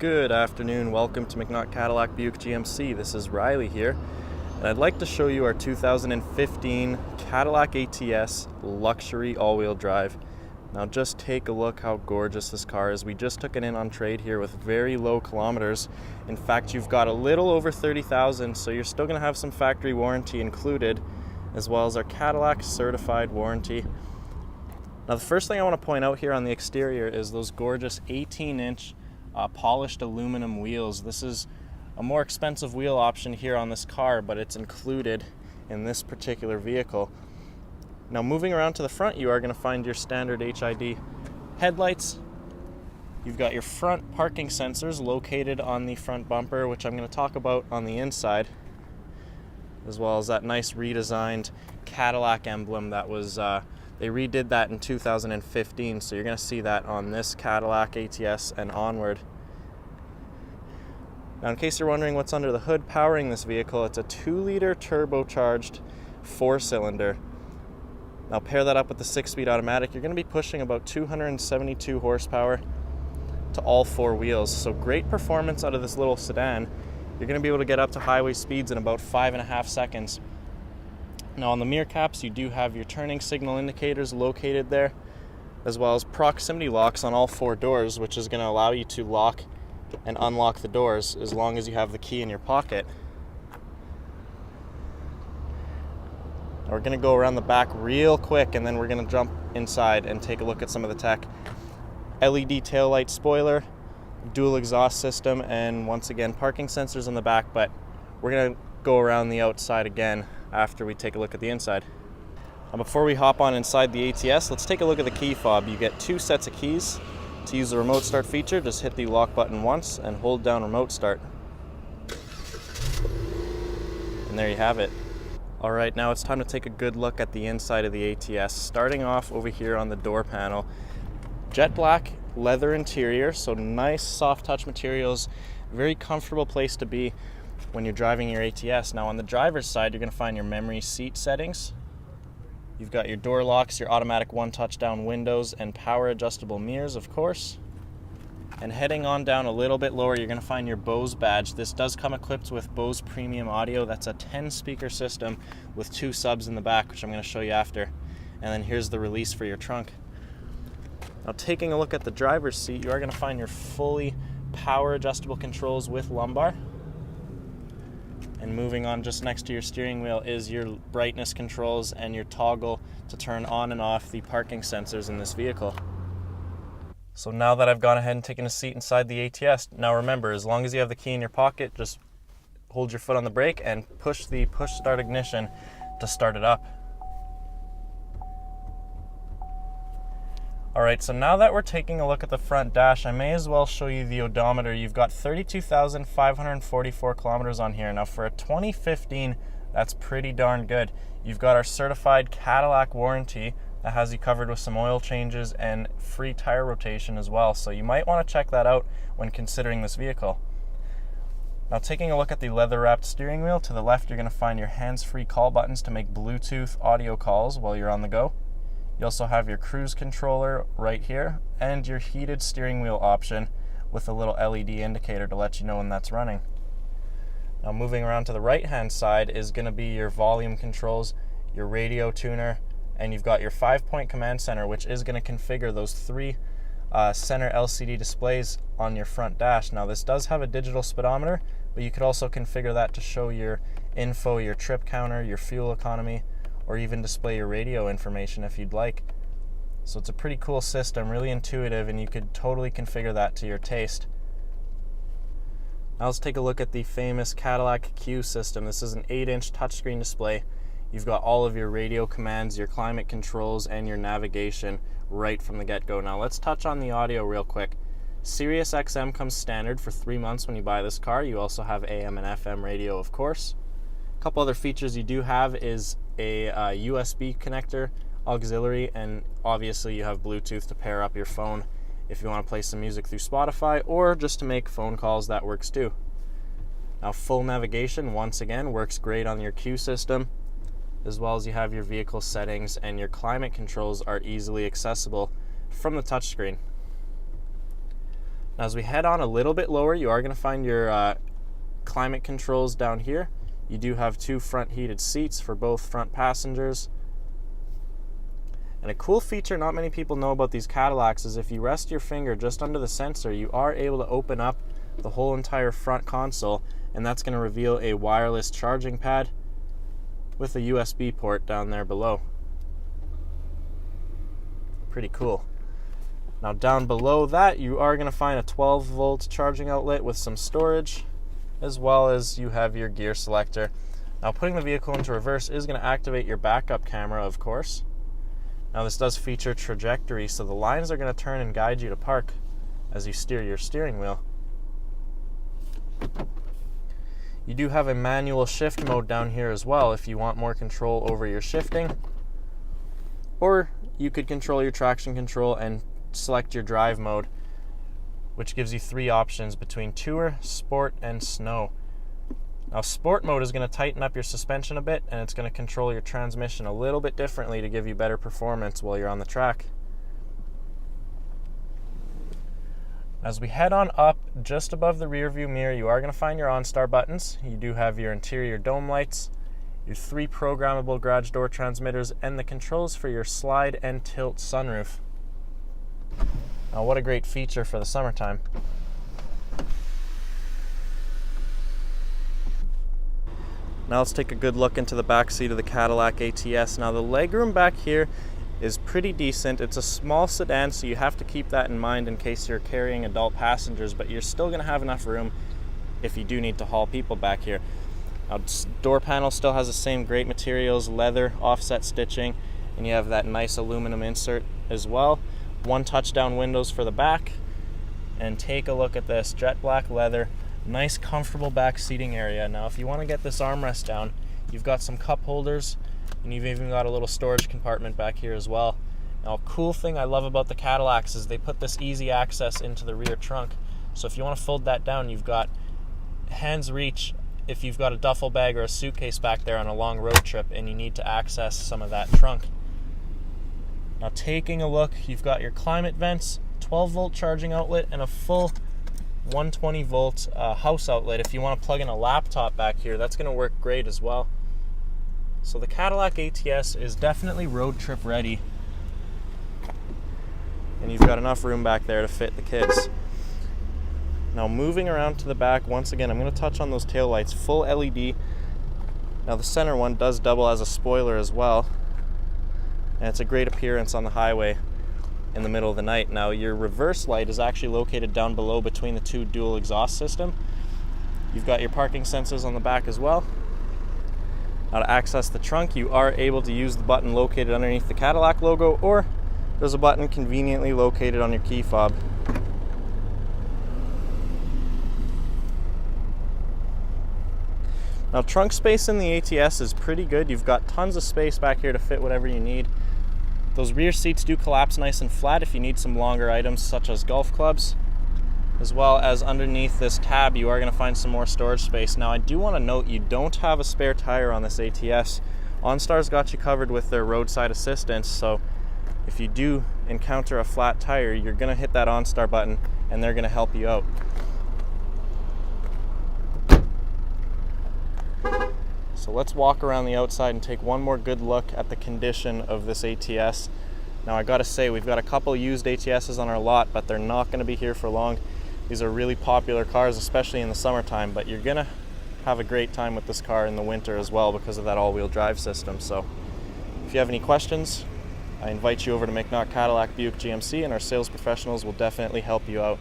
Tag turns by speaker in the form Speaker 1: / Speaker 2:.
Speaker 1: Good afternoon, welcome to McNaught Cadillac Buick GMC. This is Riley here, and I'd like to show you our 2015 Cadillac ATS Luxury all-wheel drive. Now just take a look how gorgeous this car is. We just took it in on trade here with very low kilometers. In fact, you've got a little over 30,000, so you're still going to have some factory warranty included, as well as our Cadillac Certified warranty. Now the first thing I want to point out here on the exterior is those gorgeous 18-inch polished aluminum wheels. This is a more expensive wheel option here on this car, but it's included in this particular vehicle. Now moving around to the front, you are going to find your standard HID headlights. You've got your front parking sensors located on the front bumper, which I'm going to talk about on the inside, as well as that nice redesigned Cadillac emblem that was they redid that in 2015, so you're going to see that on this Cadillac ATS and onward. Now, in case you're wondering what's under the hood powering this vehicle, it's a 2-liter turbocharged 4-cylinder. Now pair that up with the 6-speed automatic, you're going to be pushing about 272 horsepower to all 4 wheels. So great performance out of this little sedan. You're going to be able to get up to highway speeds in about 5.5 seconds. Now on the mirror caps, you do have your turning signal indicators located there, as well as proximity locks on all 4 doors, which is going to allow you to lock and unlock the doors as long as you have the key in your pocket. Now we're going to go around the back real quick, and then we're going to jump inside and take a look at some of the tech. LED taillight spoiler, dual exhaust system, and once again parking sensors on the back, but we're going to go around the outside again after we take a look at the inside. Now before we hop on inside the ATS, let's take a look at the key fob. You get 2 sets of keys. To use the remote start feature, just hit the lock button once and hold down remote start. And there you have it. Alright, now it's time to take a good look at the inside of the ATS. Starting off over here on the door panel. Jet black leather interior, so nice soft touch materials. Very comfortable place to be when you're driving your ATS. Now on the driver's side, you're going to find your memory seat settings. You've got your door locks, your automatic 1-touchdown windows, and power adjustable mirrors, of course. And heading on down a little bit lower, you're going to find your Bose badge. This does come equipped with Bose Premium Audio. That's a 10-speaker system with 2 subs in the back, which I'm going to show you after. And then here's the release for your trunk. Now taking a look at the driver's seat, you are going to find your fully power adjustable controls with lumbar. And moving on, just next to your steering wheel is your brightness controls and your toggle to turn on and off the parking sensors in this vehicle. So now that I've gone ahead and taken a seat inside the ATS, now remember, as long as you have the key in your pocket, just hold your foot on the brake and push the push start ignition to start it up. Alright, so now that we're taking a look at the front dash, I may as well show you the odometer. You've got 32,544 kilometers on here. Now for a 2015, that's pretty darn good. You've got our certified Cadillac warranty that has you covered with some oil changes and free tire rotation as well. So you might want to check that out when considering this vehicle. Now taking a look at the leather-wrapped steering wheel, to the left you're going to find your hands-free call buttons to make Bluetooth audio calls while you're on the go. You also have your cruise controller right here and your heated steering wheel option with a little LED indicator to let you know when that's running. Now moving around to the right hand side is going to be your volume controls, your radio tuner, and you've got your 5-point command center, which is going to configure those 3 center LCD displays on your front dash. Now this does have a digital speedometer, but you could also configure that to show your info, your trip counter, your fuel economy, or even display your radio information if you'd like. So it's a pretty cool system, really intuitive, and you could totally configure that to your taste. Now let's take a look at the famous Cadillac CUE system. This is an 8-inch touchscreen display. You've got all of your radio commands, your climate controls, and your navigation right from the get-go. Now let's touch on the audio real quick. Sirius XM comes standard for 3 months when you buy this car. You also have AM and FM radio, of course. A couple other features you do have is a USB connector, auxiliary, and obviously you have Bluetooth to pair up your phone if you want to play some music through Spotify, or just to make phone calls. That works too. Now full navigation, once again, works great on your CUE system, as well as you have your vehicle settings, and your climate controls are easily accessible from the touchscreen. Now, as we head on a little bit lower, you are going to find your climate controls down here. You do have 2 front heated seats for both front passengers. And a cool feature not many people know about these Cadillacs is if you rest your finger just under the sensor, you are able to open up the whole entire front console, and that's going to reveal a wireless charging pad with a USB port down there below. Pretty cool. Now down below that, you are going to find a 12-volt charging outlet with some storage, as well as you have your gear selector. Now, putting the vehicle into reverse is going to activate your backup camera, of course. Now, this does feature trajectory, so the lines are going to turn and guide you to park as you steer your steering wheel. You do have a manual shift mode down here as well if you want more control over your shifting, or you could control your traction control and select your drive mode, which gives you 3 options between Tour, Sport, and Snow. Now, Sport mode is going to tighten up your suspension a bit, and it's going to control your transmission a little bit differently to give you better performance while you're on the track. As we head on up, just above the rear view mirror, you are going to find your OnStar buttons. You do have your interior dome lights, your 3 programmable garage door transmitters, and the controls for your slide and tilt sunroof. Now, what a great feature for the summertime. Now let's take a good look into the back seat of the Cadillac ATS. Now, the legroom back here is pretty decent. It's a small sedan, so you have to keep that in mind in case you're carrying adult passengers, but you're still going to have enough room if you do need to haul people back here. Now, door panel still has the same great materials, leather, offset stitching, and you have that nice aluminum insert as well. 1 touch-down windows for the back, and take a look at this jet black leather, nice comfortable back seating area. Now, if you want to get this armrest down, you've got some cup holders, and you've even got a little storage compartment back here as well. Now, a cool thing I love about the Cadillacs is they put this easy access into the rear trunk. So if you want to fold that down, you've got hands reach if you've got a duffel bag or a suitcase back there on a long road trip and you need to access some of that trunk. Now, taking a look, you've got your climate vents, 12-volt charging outlet, and a full 120-volt house outlet. If you want to plug in a laptop back here, that's going to work great as well. So the Cadillac ATS is definitely road trip ready, and you've got enough room back there to fit the kids. Now, moving around to the back, once again, I'm going to touch on those taillights, full LED. Now, the center one does double as a spoiler as well, and it's a great appearance on the highway in the middle of the night. Now, your reverse light is actually located down below between the 2 dual exhaust system. You've got your parking sensors on the back as well. Now, to access the trunk, you are able to use the button located underneath the Cadillac logo, or there's a button conveniently located on your key fob. Now, trunk space in the ATS is pretty good. You've got tons of space back here to fit whatever you need. Those rear seats do collapse nice and flat if you need some longer items such as golf clubs, as well as underneath this tab you are going to find some more storage space. Now, I do want to note you don't have a spare tire on this ATS. OnStar's got you covered with their roadside assistance, so if you do encounter a flat tire, you're going to hit that OnStar button and they're going to help you out. So let's walk around the outside and take one more good look at the condition of this ATS. Now, I gotta say, we've got a couple used ATSs on our lot, but they're not gonna be here for long. These are really popular cars, especially in the summertime, but you're gonna have a great time with this car in the winter as well because of that all-wheel drive system. So if you have any questions, I invite you over to McNaught Cadillac Buick GMC, and our sales professionals will definitely help you out.